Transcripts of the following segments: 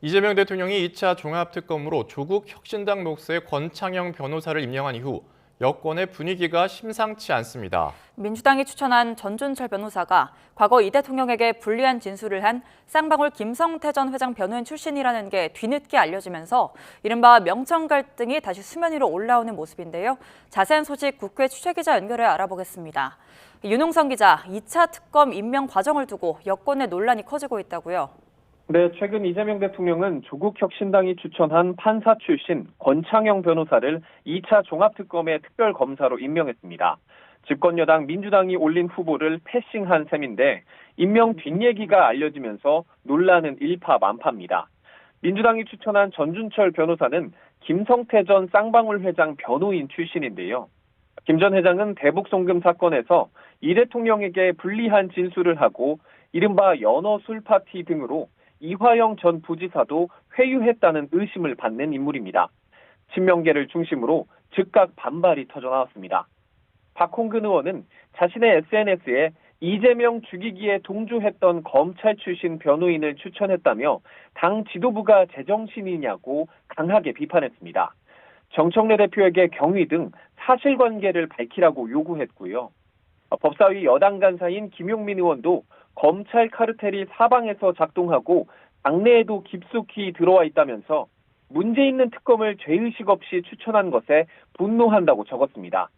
이재명 대통령이 2차 종합특검으로 조국 혁신당 목사의 권창영 변호사를 임명한 이후 여권의 분위기가 심상치 않습니다. 민주당이 추천한 전준철 변호사가 과거 이 대통령에게 불리한 진술을 한 쌍방울 김성태 전 회장 변호인 출신이라는 게 뒤늦게 알려지면서 이른바 명청 갈등이 다시 수면 위로 올라오는 모습인데요. 자세한 소식 국회 취재기자 연결해 알아보겠습니다. 윤홍성 기자, 2차 특검 임명 과정을 두고 여권의 논란이 커지고 있다고요. 네, 최근 이재명 대통령은 조국 혁신당이 추천한 판사 출신 권창영 변호사를 2차 종합특검의 특별검사로 임명했습니다. 집권여당 민주당이 올린 후보를 패싱한 셈인데 임명 뒷얘기가 알려지면서 논란은 일파만파입니다. 민주당이 추천한 전준철 변호사는 김성태 전 쌍방울 회장 변호인 출신인데요. 김 전 회장은 대북 송금 사건에서 이 대통령에게 불리한 진술을 하고 이른바 연어 술 파티 등으로 이화영 전 부지사도 회유했다는 의심을 받는 인물입니다. 친명계를 중심으로 즉각 반발이 터져나왔습니다. 박홍근 의원은 자신의 SNS에 이재명 죽이기에 동조했던 검찰 출신 변호인을 추천했다며 당 지도부가 제정신이냐고 강하게 비판했습니다. 정청래 대표에게 경위 등 사실관계를 밝히라고 요구했고요. 법사위 여당 간사인 김용민 의원도 검찰 카르텔이 사방에서 작동하고 당내에도 깊숙이 들어와 있다면서 문제 있는 특검을 죄의식 없이 추천한 것에 분노한다고 적었습니다.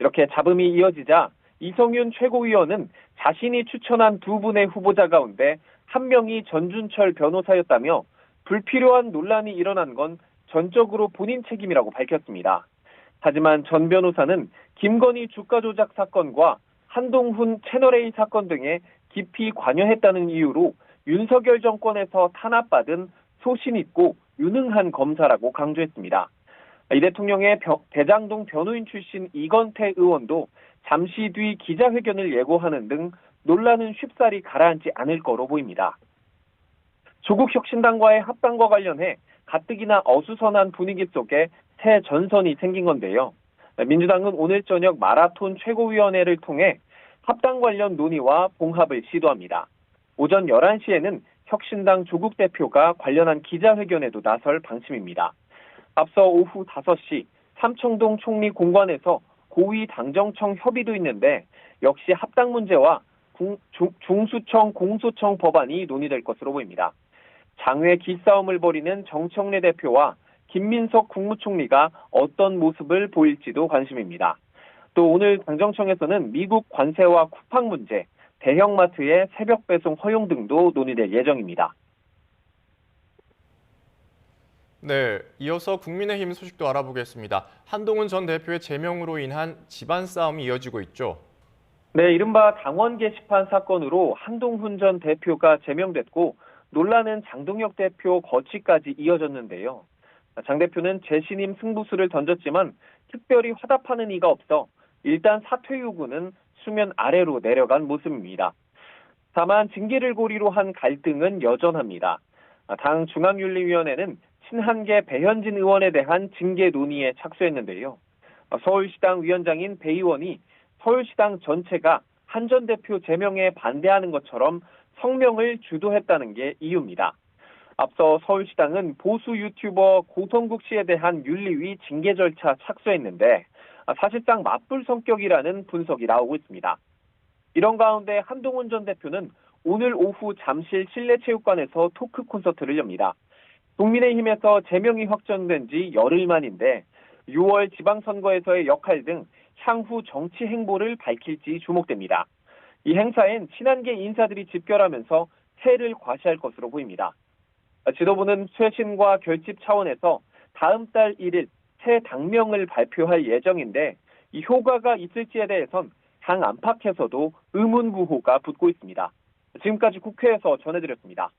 이렇게 잡음이 이어지자 이성윤 최고위원은 자신이 추천한 두 분의 후보자 가운데 한 명이 전준철 변호사였다며 불필요한 논란이 일어난 건 전적으로 본인 책임이라고 밝혔습니다. 하지만 전 변호사는 김건희 주가 조작 사건과 한동훈 채널A 사건 등에 깊이 관여했다는 이유로 윤석열 정권에서 탄압받은 소신 있고 유능한 검사라고 강조했습니다. 이 대통령의 대장동 변호인 출신 이건태 의원도 잠시 뒤 기자회견을 예고하는 등 논란은 쉽사리 가라앉지 않을 거로 보입니다. 조국 혁신당과의 합당과 관련해 가뜩이나 어수선한 분위기 속에 새 전선이 생긴 건데요. 민주당은 오늘 저녁 마라톤 최고위원회를 통해 합당 관련 논의와 봉합을 시도합니다. 오전 11시에는 혁신당 조국 대표가 관련한 기자회견에도 나설 방침입니다. 앞서 오후 5시 삼청동 총리 공관에서 고위 당정청 협의도 있는데 역시 합당 문제와 중수청 공소청 법안이 논의될 것으로 보입니다. 장외 기싸움을 벌이는 정청래 대표와 김민석 국무총리가 어떤 모습을 보일지도 관심입니다. 또 오늘 당정청에서는 미국 관세와 쿠팡 문제, 대형마트의 새벽 배송 허용 등도 논의될 예정입니다. 네, 이어서 국민의힘 소식도 알아보겠습니다. 한동훈 전 대표의 제명으로 인한 집안 싸움이 이어지고 있죠. 네, 이른바 당원 게시판 사건으로 한동훈 전 대표가 제명됐고 논란은 장동혁 대표 거취까지 이어졌는데요. 장 대표는 재신임 승부수를 던졌지만 특별히 화답하는 이가 없어 일단 사퇴 요구는 수면 아래로 내려간 모습입니다. 다만 징계를 고리로 한 갈등은 여전합니다. 당 중앙윤리위원회는 친한계 배현진 의원에 대한 징계 논의에 착수했는데요. 서울시당 위원장인 배 의원이 서울시당 전체가 한 전 대표 제명에 반대하는 것처럼 성명을 주도했다는 게 이유입니다. 앞서 서울시당은 보수 유튜버 고성국 씨에 대한 윤리위 징계 절차 착수했는데 사실상 맞불 성격이라는 분석이 나오고 있습니다. 이런 가운데 한동훈 전 대표는 오늘 오후 잠실 실내체육관에서 토크 콘서트를 엽니다. 국민의힘에서 제명이 확정된 지 열흘 만인데 6월 지방선거에서의 역할 등 향후 정치 행보를 밝힐지 주목됩니다. 이 행사엔 친한계 인사들이 집결하면서 새를 과시할 것으로 보입니다. 지도부는 쇄신과 결집 차원에서 다음 달 1일 새 당명을 발표할 예정인데 이 효과가 있을지에 대해선 당 안팎에서도 의문부호가 붙고 있습니다. 지금까지 국회에서 전해드렸습니다.